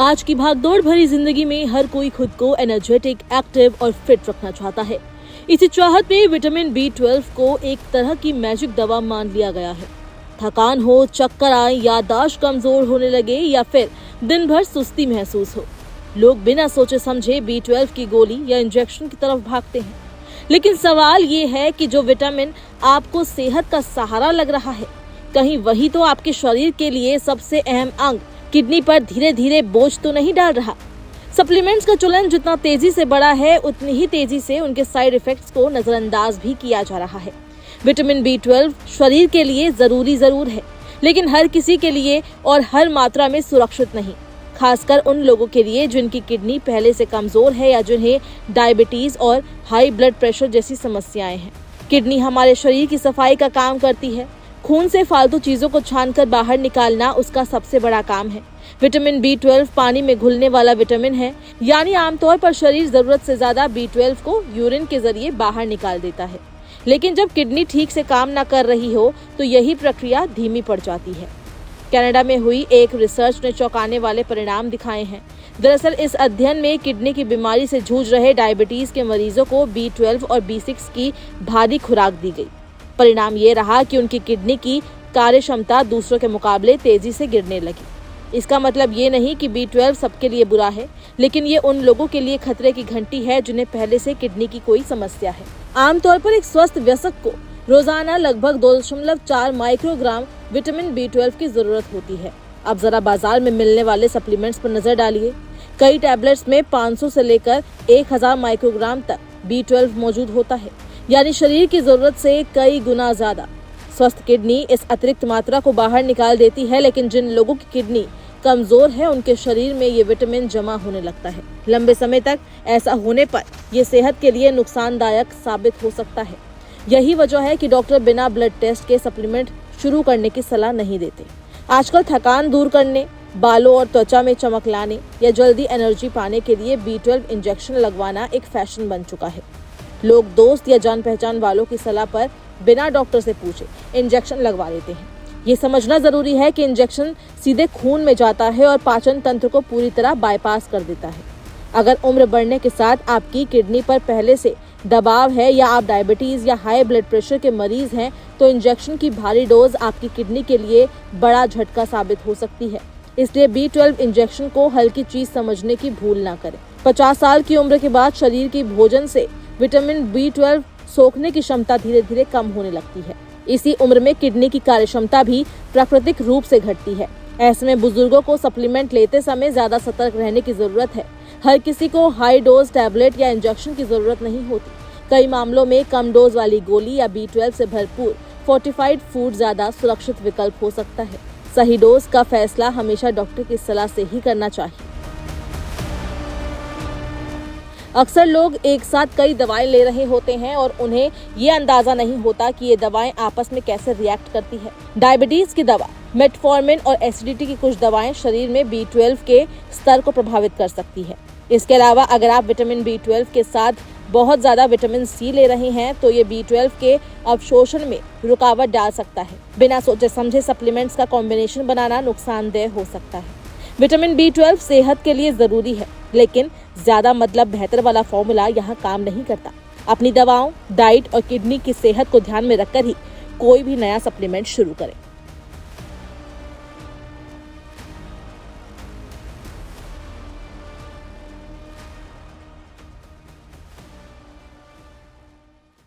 आज की भागदौड़ भरी जिंदगी में हर कोई खुद को एनर्जेटिक, एक्टिव और फिट रखना चाहता है। इसी चाहत में विटामिन B12 को एक तरह की मैजिक दवा मान लिया गया है। थकान हो, चक्कर आए, याददाश्त कमजोर होने लगे या फिर दिन भर सुस्ती महसूस हो, लोग बिना सोचे समझे B12 की गोली या इंजेक्शन की तरफ भागते हैं। लेकिन सवाल ये है कि जो विटामिन आपको सेहत का सहारा लग रहा है, कहीं वही तो आपके शरीर के लिए सबसे अहम अंग किडनी पर धीरे धीरे बोझ तो नहीं डाल रहा। सप्लीमेंट्स का चलन जितना तेजी से बढ़ा है, उतनी ही तेजी से उनके साइड इफेक्ट्स को नजरअंदाज भी किया जा रहा है। विटामिन B12 शरीर के लिए जरूरी जरूर है, लेकिन हर किसी के लिए और हर मात्रा में सुरक्षित नहीं, खासकर उन लोगों के लिए जिनकी किडनी पहले से कमजोर है या जिन्हें डायबिटीज और हाई ब्लड प्रेशर जैसी समस्याएं हैं। किडनी हमारे शरीर की सफाई का काम करती है। खून से फालतू चीजों को छानकर बाहर निकालना उसका सबसे बड़ा काम है। विटामिन B12 पानी में घुलने वाला विटामिन है, यानी आमतौर पर शरीर जरूरत से ज्यादा B12 को यूरिन के जरिए बाहर निकाल देता है। लेकिन जब किडनी ठीक से काम न कर रही हो तो यही प्रक्रिया धीमी पड़ जाती है। कनाडा में हुई एक रिसर्च ने चौंकाने वाले परिणाम दिखाए हैं। दरअसल इस अध्ययन में किडनी की बीमारी से जूझ रहे डायबिटीज के मरीजों को B12 और B6 की भारी खुराक दी गई। परिणाम ये रहा कि उनकी किडनी की कार्य क्षमता दूसरों के मुकाबले तेजी से गिरने लगी। इसका मतलब ये नहीं कि B12 सबके लिए बुरा है, लेकिन ये उन लोगों के लिए खतरे की घंटी है जिन्हें पहले से किडनी की कोई समस्या है। आमतौर पर एक स्वस्थ वयस्क को रोजाना लगभग 2.4 माइक्रोग्राम विटामिन B12 की जरूरत होती है। अब जरा बाजार में मिलने वाले सप्लीमेंट्स पर नजर डालिए। कई टैबलेट्स में 500 से लेकर 1000 माइक्रोग्राम तक B12 मौजूद होता है, यानी शरीर की जरूरत से कई गुना ज्यादा। स्वस्थ किडनी इस अतिरिक्त मात्रा को बाहर निकाल देती है, लेकिन जिन लोगों की किडनी कमजोर है उनके शरीर में ये विटामिन जमा होने लगता है। लंबे समय तक ऐसा होने पर यह सेहत के लिए नुकसानदायक साबित हो सकता है। यही वजह है कि डॉक्टर बिना ब्लड टेस्ट के सप्लीमेंट शुरू करने की सलाह नहीं देते। आजकल थकान दूर करने, बालों और त्वचा में चमक लाने या जल्दी एनर्जी पाने के लिए B12 इंजेक्शन लगवाना एक फैशन बन चुका है। लोग दोस्त या जान पहचान वालों की सलाह पर बिना डॉक्टर से पूछे इंजेक्शन लगवा लेते हैं। ये समझना जरूरी है कि इंजेक्शन सीधे खून में जाता है और पाचन तंत्र को पूरी तरह बाईपास कर देता है। अगर उम्र बढ़ने के साथ आपकी किडनी पर पहले से दबाव है या आप डायबिटीज या हाई ब्लड प्रेशर के मरीज हैं, तो इंजेक्शन की भारी डोज आपकी किडनी के लिए बड़ा झटका साबित हो सकती है। इसलिए B12 इंजेक्शन को हल्की चीज समझने की भूल ना करें। 50 साल की उम्र के बाद शरीर की भोजन से विटामिन B12 सोखने की क्षमता धीरे धीरे कम होने लगती है। इसी उम्र में किडनी की कार्य क्षमता भी प्राकृतिक रूप से घटती है। ऐसे में बुजुर्गों को सप्लीमेंट लेते समय ज्यादा सतर्क रहने की जरूरत है। हर किसी को हाई डोज टैबलेट या इंजेक्शन की जरूरत नहीं होती। कई मामलों में कम डोज वाली गोली या B12 से भरपूर फोर्टिफाइड फूड ज्यादा सुरक्षित विकल्प हो सकता है। सही डोज का फैसला हमेशा डॉक्टर की सलाह से ही करना चाहिए। अक्सर लोग एक साथ कई दवाएं ले रहे होते हैं और उन्हें ये अंदाजा नहीं होता कि ये दवाएं आपस में कैसे रिएक्ट करती है। डायबिटीज की दवा मेटफॉर्मिन और एसिडिटी की कुछ दवाएं शरीर में B12 के स्तर को प्रभावित कर सकती है। इसके अलावा अगर आप विटामिन B12 के साथ बहुत ज्यादा विटामिन C ले रहे हैं तो ये B12 के अवशोषण में रुकावट डाल सकता है। बिना सोचे समझे सप्लीमेंट्स का कॉम्बिनेशन बनाना नुकसानदेह हो सकता है। विटामिन B12 सेहत के लिए जरूरी है, लेकिन ज्यादा मतलब बेहतर वाला फॉर्मूला यहाँ काम नहीं करता। अपनी दवाओं, डाइट और किडनी की सेहत को ध्यान में रखकर ही कोई भी नया सप्लीमेंट शुरू करें।